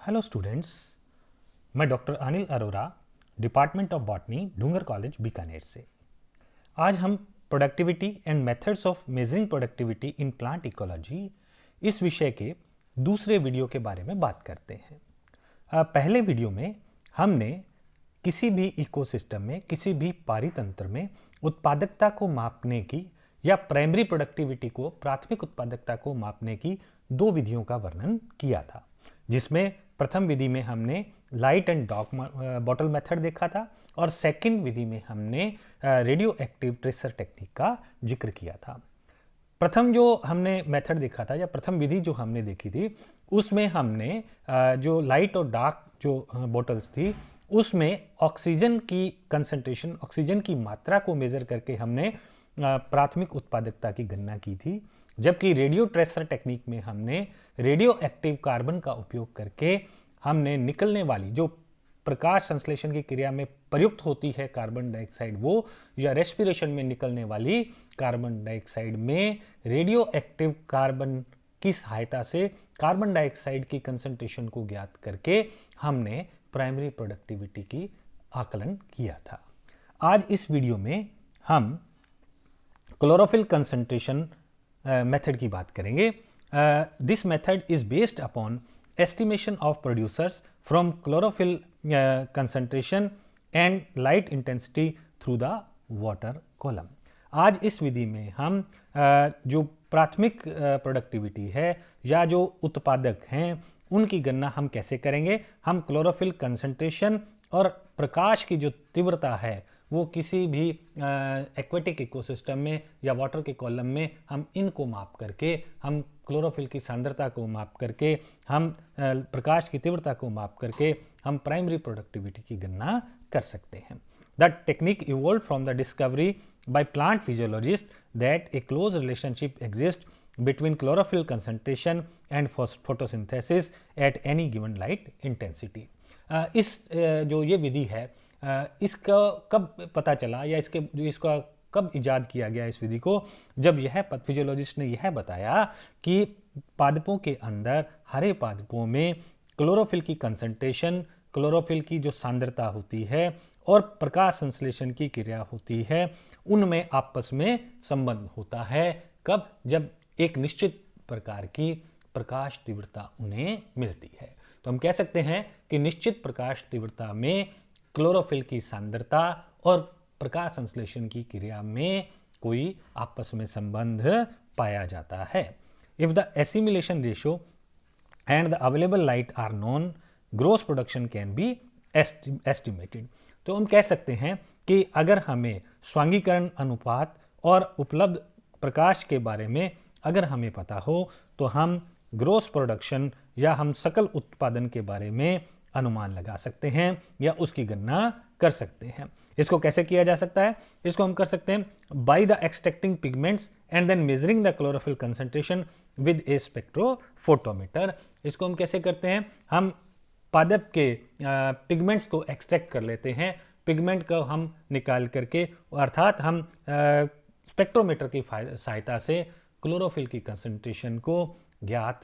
Hello students, मैं doctor Anil Arora, department of botany, Dungar college, Bikaner से। आज हम productivity and methods of measuring productivity in plant ecology इस विषय के दूसरे वीडियो के बारे में बात करते हैं। पहले वीडियो में हमने किसी भी इकोसिस्टम में, किसी भी पारितंत्र में उत्पादकता को मापने की या प्राइमरी प्रोडक्टिविटी को, प्राथमिक उत्पादकता को मापने की दो विधियों का वर्णन किया था, जिसमें प्रथम विधि में हमने light and dark bottle method देखा था और सेकंड विधि में हमने रेडियो एक्टिव ट्रेसर टेक्निक का जिक्र किया था। प्रथम जो हमने मेथड देखा था या प्रथम विधि जो हमने देखी थी, उसमें हमने जो लाइट और डार्क जो बॉटल्स थी उसमें ऑक्सीजन की कंसंट्रेशन, ऑक्सीजन की मात्रा को मेजर करके हमने प्राथमिक उत्पादकता की गणना की थी, जबकि रेडियो ट्रेसर टेक्निक में हमने रेडियो एक्टिव कार्बन का उपयोग करके हमने निकलने वाली जो प्रकाश संश्लेषण की क्रिया में प्रयुक्त होती है कार्बन डाइऑक्साइड, वो या रेस्पिरेशन में निकलने वाली कार्बन डाइऑक्साइड में रेडियो एक्टिव कार्बन की सहायता से कार्बन डाइऑक्साइड की कंसंट्रेशन को ज्ञात करके हमने प्राइमरी प्रोडक्टिविटी की आकलन किया था। आज इस वीडियो में हम क्लोरोफिल कंसंट्रेशन मेथड की बात करेंगे। This method is based upon estimation of producers from chlorophyll concentration and light intensity through the water column। आज इस विधि में हम जो प्राथमिक प्रोडक्टिविटी है या जो उत्पादक हैं उनकी गणना हम कैसे करेंगे। हम क्लोरोफिल कंसंट्रेशन और प्रकाश की जो तीव्रता है वो किसी भी एक्वेटिक इकोसिस्टम में या वाटर के कॉलम में हम इनको माप करके, हम क्लोरोफिल की सांद्रता को माप करके, हम प्रकाश की तीव्रता को माप करके हम प्राइमरी प्रोडक्टिविटी की गणना कर सकते हैं। The technique evolve from the discovery by plant physiologist that A close relationship exist between chlorophyll concentration and photosynthesis at any given light intensity। इस जो ये विधि है इसका कब पता चला या इसका कब इजाद किया गया इस विधि को, जब यह फिजियोलॉजिस्ट ने यह बताया कि पादपों के अंदर, हरे पादपों में क्लोरोफिल की कंसंट्रेशन, क्लोरोफिल की जो सांद्रता होती है और प्रकाश संश्लेषण की क्रिया होती है, उनमें आपस में संबंध होता है। कब? जब एक निश्चित प्रकार की प्रकाश तीव्रता उन्हें मिलती है। तो हम कह सकते हैं कि निश्चित प्रकाश तीव्रता में क्लोरोफिल की सांद्रता और प्रकाश संश्लेषण की क्रिया में कोई आपस में संबंध पाया जाता है। If the assimilation ratio and the available light are known, gross production can be estimated. तो हम कह सकते हैं कि अगर हमें स्वांगीकरण अनुपात और उपलब्ध प्रकाश के बारे में अगर हमें पता हो तो हम ग्रोस प्रोडक्शन या हम सकल उत्पादन के बारे में अनुमान लगा सकते हैं या उसकी गणना कर सकते हैं। इसको कैसे किया जा सकता है? इसको हम कर सकते हैं by the extracting pigments and then measuring the chlorophyll concentration with a spectrophotometer. इसको हम कैसे करते हैं? हम पादप के पिगमेंट्स को एक्सट्रैक्ट कर लेते हैं, पिगमेंट को हम निकाल करके, अर्थात हम स्पेक्ट्रोमीटर की सहायता से क्लोरोफिल की कंसंट्रेशन को ज्ञात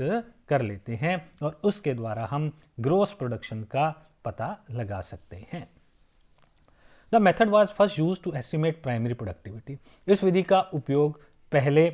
कर लेते हैं और उसके द्वारा हम ग्रोस प्रोडक्शन का पता लगा सकते हैं। The method was first used to estimate primary productivity. इस विधि का उपयोग पहले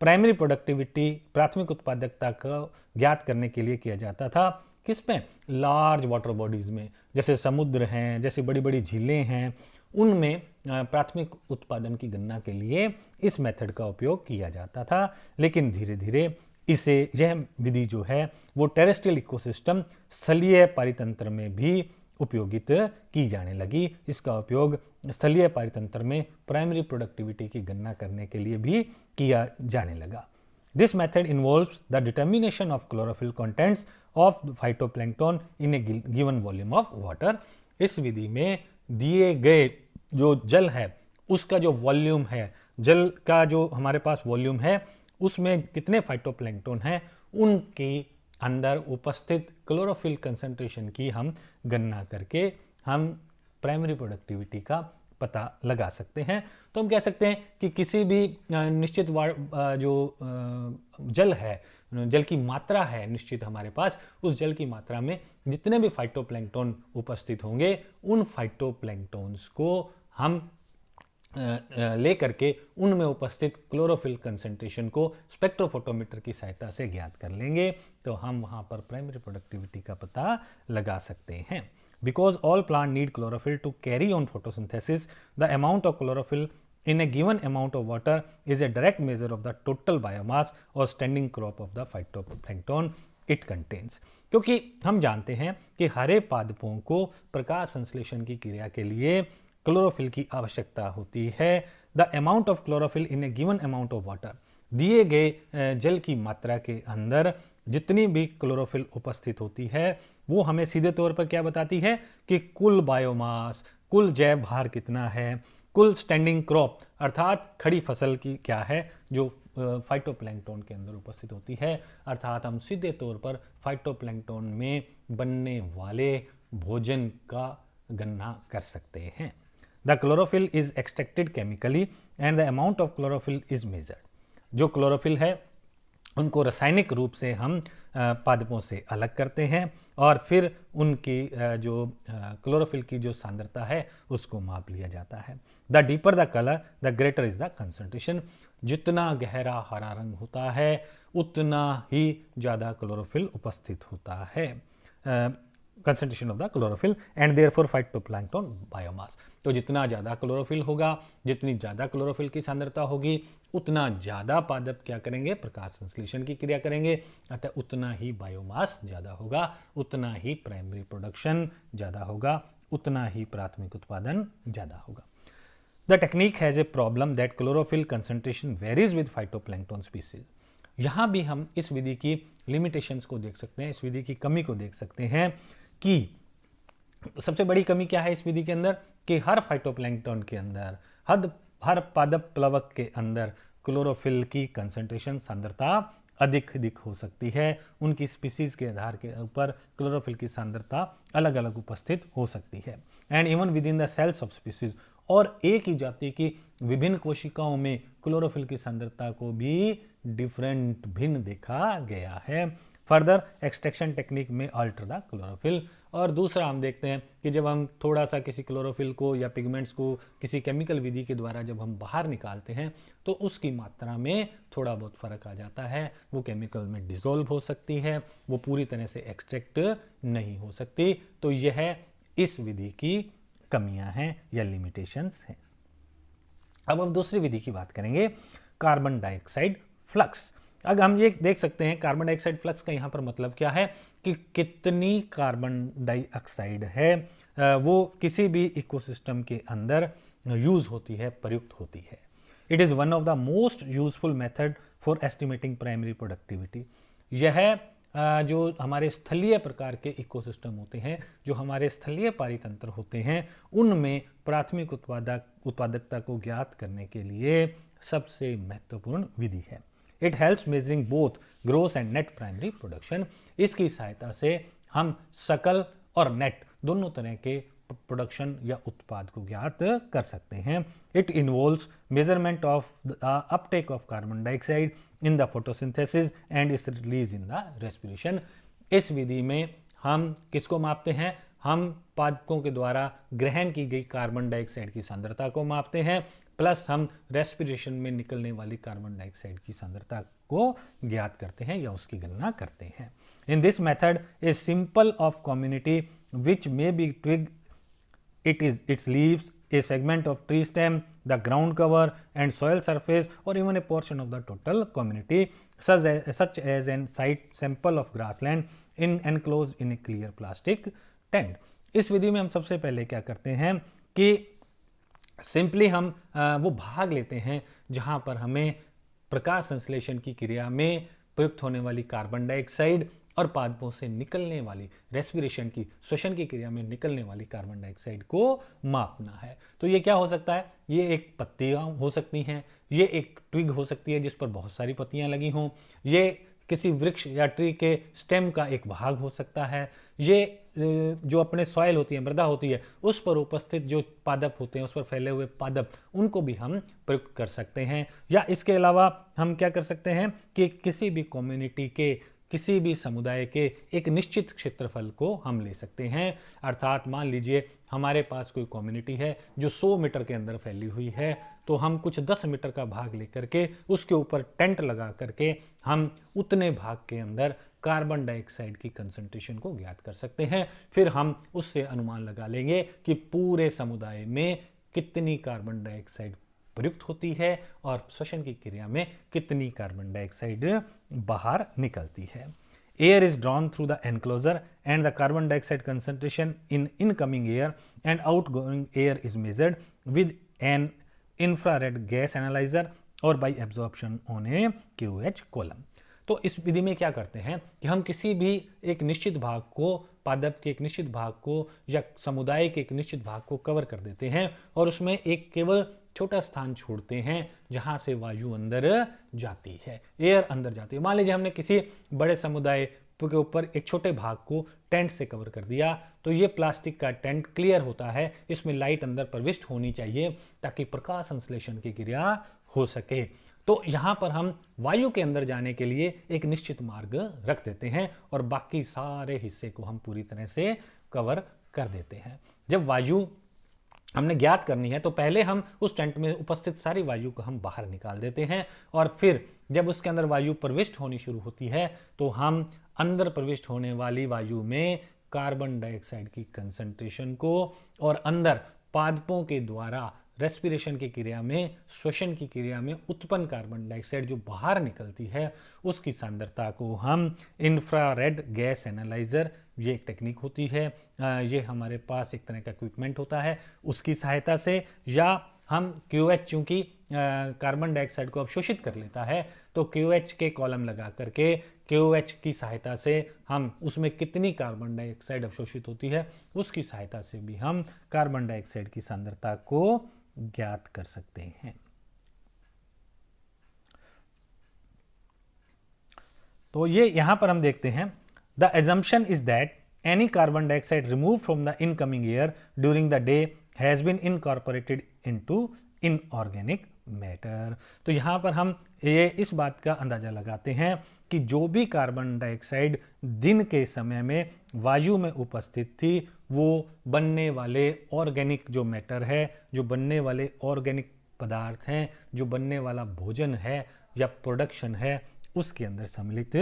प्राइमरी प्रोडक्टिविटी, प्राथमिक उत्पादकता को ज्ञात करने के लिए किया जाता था। किसमें? लार्ज वाटर बॉडीज में, जैसे समुद्र हैं, जैसे बड़ी बड़ी झीलें हैं, उनमें प्राथमिक उत्पादन की गणना के लिए इस मेथड का उपयोग किया जाता था। लेकिन धीरे धीरे यह विधि जो है वो टेरेस्ट्रियल इकोसिस्टम, स्थलीय पारितंत्र में भी उपयोगित की जाने लगी। इसका उपयोग स्थलीय पारितंत्र में प्राइमरी प्रोडक्टिविटी की गणना करने के लिए भी किया जाने लगा। This method involves the determination of chlorophyll contents of phytoplankton in a given volume of water। इस विधि में दिए गए जो जल है उसका जो वॉल्यूम है, जल का जो हमारे पास वॉल्यूम है उसमें कितने फाइटोप्लैंक्टन हैं, उनके अंदर उपस्थित क्लोरोफिल कंसंट्रेशन की हम गणना करके हम प्राइमरी प्रोडक्टिविटी का पता लगा सकते हैं। तो हम कह सकते हैं कि किसी भी निश्चित जो जल है, जल की मात्रा है निश्चित हमारे पास, उस जल की मात्रा में जितने भी फाइटोप्लैंक्टन उपस्थित होंगे, उन फाइटोप्लैंक्टन्स को हम ले करके उनमें उपस्थित क्लोरोफिल कंसंट्रेशन को स्पेक्ट्रोफोटोमीटर की सहायता से ज्ञात कर लेंगे, तो हम वहां पर प्राइमरी प्रोडक्टिविटी का पता लगा सकते हैं। Because all plant need chlorophyll to carry on photosynthesis, the amount of chlorophyll in a given amount of water is a direct measure of the total biomass or standing crop of the phytoplankton it contains। क्योंकि हम जानते हैं कि हरे पादपों को प्रकाश संश्लेषण की क्रिया के लिए क्लोरोफिल की आवश्यकता होती है। The amount of chlorophyll in A given amount of water, दिए गए जल की मात्रा के अंदर जितनी भी क्लोरोफिल उपस्थित होती है वो हमें सीधे तौर पर क्या बताती है कि कुल बायोमास, कुल जैव भार कितना है, कुल स्टैंडिंग क्रॉप अर्थात खड़ी फसल की क्या है जो फाइटोप्लैंक्टन के अंदर उपस्थित होती है। अर्थात हम सीधे तौर पर फाइटोप्लैंक्टन में बनने वाले भोजन का गणना कर सकते हैं। The chlorophyll is extracted chemically and the amount of chlorophyll is measured. जो क्लोरोफिल है उनको रासायनिक रूप से हम पादपों से अलग करते हैं और फिर उनकी जो क्लोरोफिल की जो सांद्रता है उसको माप लिया जाता है। The deeper the colour the greater is the concentration. जितना गहरा हरा रंग होता है उतना ही ज़्यादा क्लोरोफिल उपस्थित होता है, concentration of the chlorophyll and therefore phytoplankton biomass. तो जितना ज़्यादा क्लोरोफिल होगा, जितनी ज़्यादा क्लोरोफिल की सांद्रता होगी, उतना ज़्यादा पादप क्या करेंगे, प्रकाश संश्लेषण की क्रिया करेंगे, अतः उतना ही बायोमास ज़्यादा होगा, उतना ही प्राइमरी प्रोडक्शन ज़्यादा होगा, उतना ही प्राथमिक उत्पादन ज़्यादा होगा। The technique has a problem that chlorophyll concentration varies with phytoplankton species. यहाँ भी हम इस विधि की लिमिटेशंस को देख सकते हैं, इस विधि की कमी को देख सकते हैं कि सबसे बड़ी कमी क्या है इस विधि के अंदर कि हर फाइटोप्लैंक्टन के अंदर, हर पादप प्लवक के अंदर क्लोरोफिल की कंसंट्रेशन सांद्रता अधिक हो सकती है। उनकी स्पीसीज के आधार के ऊपर क्लोरोफिल की सांद्रता अलग अलग उपस्थित हो सकती है। And even within the cells of species, और एक ही जाति की विभिन्न कोशिकाओं में क्लोरोफिल की सांद्रता को भी डिफरेंट भिन्न देखा गया है। फर्दर एक्सट्रैक्शन टेक्निक में अल्टर द क्लोरोफिल। और दूसरा हम देखते हैं कि जब हम थोड़ा सा किसी क्लोरोफिल को या पिगमेंट्स को किसी केमिकल विधि के द्वारा जब हम बाहर निकालते हैं तो उसकी मात्रा में थोड़ा बहुत फर्क आ जाता है। वो केमिकल में डिसॉल्व हो सकती है, वो पूरी तरह से एक्सट्रैक्ट नहीं हो सकती। तो यह इस विधि की कमियां हैं या लिमिटेशंस हैं। अब हम दूसरी विधि की बात करेंगे, कार्बन डाइऑक्साइड फ्लक्स। अब हम ये देख सकते हैं कार्बन डाइऑक्साइड फ्लक्स का यहाँ पर मतलब क्या है कि कितनी कार्बन डाइऑक्साइड है वो किसी भी इकोसिस्टम के अंदर यूज होती है, प्रयुक्त होती है। It is one of the most useful method for estimating primary productivity. यह जो हमारे स्थलीय प्रकार के इकोसिस्टम होते हैं, जो हमारे स्थलीय पारितंत्र होते हैं, उनमें प्राथमिक उत्पादकता को ज्ञात करने के लिए सबसे महत्वपूर्ण विधि है। It helps measuring both gross and net primary production. इसकी सहायता से हम सकल और नेट दोनों तरह के प्रोडक्शन या उत्पाद को ज्ञात कर सकते हैं। It involves measurement of the Uptake of carbon dioxide in the photosynthesis and it's release in the respiration. इस विधि में हम किसको मापते हैं? हम पादपों के द्वारा ग्रहण की गई कार्बन डाइऑक्साइड की सांद्रता को मापते हैं, प्लस हम रेस्पिरेशन में निकलने वाली कार्बन डाइऑक्साइड की सांद्रता को ज्ञात करते हैं या उसकी गणना करते हैं। In this method a simple of community which may be twig, its leaves, a segment of tree stem, the ground cover and soil surface, or even a portion of the total community, such as an site sample of grassland enclosed in a clear plastic tent। इस विधि में हम सबसे पहले क्या करते हैं कि simply हम वो भाग लेते हैं जहां पर हमें प्रकाश संश्लेषण की क्रिया में प्रयुक्त होने वाली कार्बन डाइऑक्साइड और पादपों से निकलने वाली रेस्पिरेशन की, श्वसन की क्रिया में निकलने वाली कार्बन डाइऑक्साइड को मापना है। तो ये क्या हो सकता है? ये एक पत्तियां हो सकती हैं, ये एक ट्विग हो सकती है जिस पर बहुत सारी पत्तियां लगी हों, ये किसी वृक्ष या ट्री के स्टेम का एक भाग हो सकता है। ये जो अपने सॉइल होती है, मृदा होती है, उस पर उपस्थित जो पादप होते हैं, उस पर फैले हुए पादप, उनको भी हम प्रयुक्त कर सकते हैं। या इसके अलावा हम क्या कर सकते हैं कि किसी भी कम्युनिटी के, किसी भी समुदाय के एक निश्चित क्षेत्रफल को हम ले सकते हैं। अर्थात मान लीजिए हमारे पास कोई कम्युनिटी है जो 100 मीटर के अंदर फैली हुई है, तो हम कुछ 10 मीटर का भाग लेकर के उसके ऊपर टेंट लगा करके हम उतने भाग के अंदर कार्बन डाइऑक्साइड की कंसंट्रेशन को ज्ञात कर सकते हैं। फिर हम उससे अनुमान लगा लेंगे कि पूरे समुदाय में कितनी कार्बन डाइऑक्साइड प्रयुक्त होती है और श्वसन की क्रिया में कितनी कार्बन डाइऑक्साइड बाहर निकलती है। Air is drawn through the enclosure and the carbon dioxide concentration in incoming air and outgoing air is measured with an infrared gas analyzer or by absorption on a QH column। तो इस विधि में क्या करते हैं कि हम किसी भी एक निश्चित भाग को, पादप के एक निश्चित भाग को या समुदाय के एक निश्चित भाग को कवर कर देते हैं और उसमें एक केवल छोटा स्थान छोड़ते हैं जहां से वायु अंदर जाती है, एयर अंदर जाती है। मान लीजिए हमने किसी बड़े समुदाय के ऊपर एक छोटे भाग को टेंट से कवर कर दिया, तो ये प्लास्टिक का टेंट क्लियर होता है, इसमें लाइट अंदर प्रविष्ट होनी चाहिए ताकि प्रकाश संश्लेषण की क्रिया हो सके। तो यहाँ पर हम वायु के अंदर जाने के लिए एक निश्चित मार्ग रख देते हैं और बाकी सारे हिस्से को हम पूरी तरह से कवर कर देते हैं। जब वायु हमने ज्ञात करनी है तो पहले हम उस टेंट में उपस्थित सारी वायु को हम बाहर निकाल देते हैं और फिर जब उसके अंदर वायु प्रविष्ट होनी शुरू होती है तो हम अंदर प्रविष्ट होने वाली वायु में कार्बन डाइऑक्साइड की कंसंट्रेशन को और अंदर पादपों के द्वारा रेस्पिरेशन की क्रिया में, श्वसन की क्रिया में उत्पन्न कार्बन डाइऑक्साइड जो बाहर निकलती है, उसकी सांद्रता को हम इंफ्रारेड गैस एनालाइजर, ये एक टेक्निक होती है, ये हमारे पास एक तरह का इक्विपमेंट होता है, उसकी सहायता से, या हम QH चूंकि कार्बन डाइऑक्साइड को अवशोषित कर लेता है तो QH के कॉलम लगा करके QH की सहायता से हम उसमें कितनी कार्बन डाइऑक्साइड अवशोषित होती है उसकी सहायता से भी हम कार्बन डाइऑक्साइड की सांद्रता को ज्ञात कर सकते हैं। तो ये यहां पर हम देखते हैं, the assumption is that any carbon dioxide remove from the incoming air during the day has been incorporated into inorganic matter. तो यहां पर हम ये इस बात का अंदाजा लगाते हैं कि जो भी कार्बन डाइऑक्साइड दिन के समय में वायु में उपस्थित थी वो बनने वाले ऑर्गेनिक जो मैटर है, जो बनने वाले ऑर्गेनिक पदार्थ हैं, जो बनने वाला भोजन है या प्रोडक्शन है, उसके अंदर सम्मिलित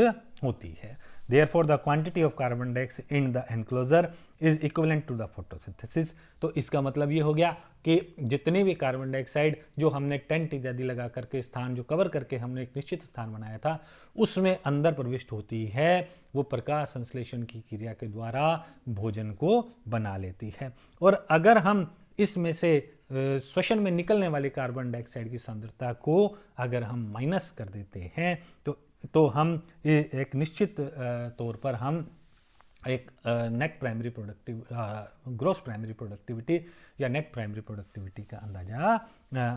होती है। Therefore, the quantity of carbon dioxide in the enclosure is equivalent to the photosynthesis। तो इसका मतलब ये हो गया कि जितनी भी कार्बन डाइऑक्साइड जो हमने टेंट इत्यादि लगा करके स्थान जो कवर करके हमने एक निश्चित स्थान बनाया था उसमें अंदर प्रविष्ट होती है, वो प्रकाश संश्लेषण की क्रिया के द्वारा भोजन को बना लेती है। और अगर हम इसमें से श्वसन में निकलने वाली कार्बन डाइऑक्साइड की सांद्रता को अगर हम माइनस कर देते हैं तो हम एक निश्चित तौर पर हम एक net primary gross primary productivity या नेट प्राइमरी प्रोडक्टिविटी का अंदाजा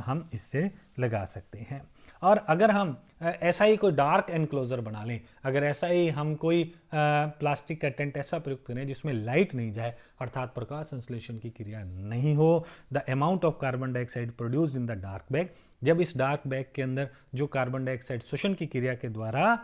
हम इससे लगा सकते हैं। और अगर हम ऐसा ही कोई डार्क एनक्लोजर बना लें, अगर ऐसा ही हम कोई प्लास्टिक का टेंट ऐसा प्रयुक्त करें जिसमें लाइट नहीं जाए अर्थात प्रकाश संश्लेषण की क्रिया नहीं हो, the amount of carbon dioxide produced in the dark bag, जब इस डार्क बैग के अंदर जो कार्बन डाइऑक्साइड श्वसन की क्रिया के द्वारा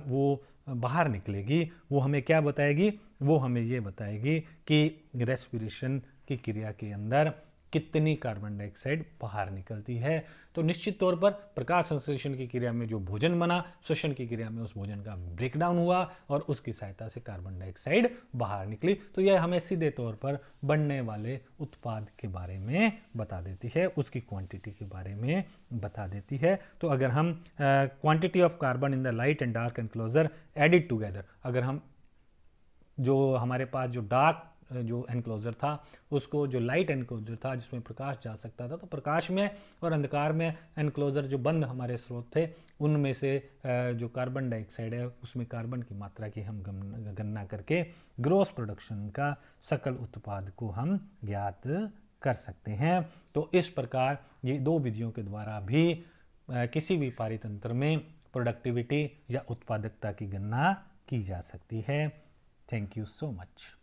वो बाहर निकलेगी, वो हमें क्या बताएगी, वो हमें ये बताएगी कि रेस्पिरेशन की क्रिया के अंदर कितनी कार्बन डाइऑक्साइड बाहर निकलती है। तो निश्चित तौर पर प्रकाश संश्लेषण की क्रिया में जो भोजन बना, श्वसन की क्रिया में उस भोजन का ब्रेकडाउन हुआ और उसकी सहायता से कार्बन डाइऑक्साइड बाहर निकली। तो यह हमें सीधे तौर पर बनने वाले उत्पाद के बारे में बता देती है, उसकी क्वांटिटी के बारे में बता देती है। तो अगर हम quantity of carbon in the light and dark enclosure added together, अगर हम जो हमारे पास जो डार्क जो एनक्लोजर था उसको जो लाइट एनक्लोजर था जिसमें प्रकाश जा सकता था, तो प्रकाश में और अंधकार में एनक्लोजर जो बंद हमारे स्रोत थे उनमें से जो कार्बन डाइऑक्साइड है उसमें कार्बन की मात्रा की हम गणना करके ग्रॉस प्रोडक्शन का सकल उत्पाद को हम ज्ञात कर सकते हैं। तो इस प्रकार ये दो विधियों के द्वारा भी किसी भी पारितंत्र में प्रोडक्टिविटी या उत्पादकता की गणना की जा सकती है। Thank you so much.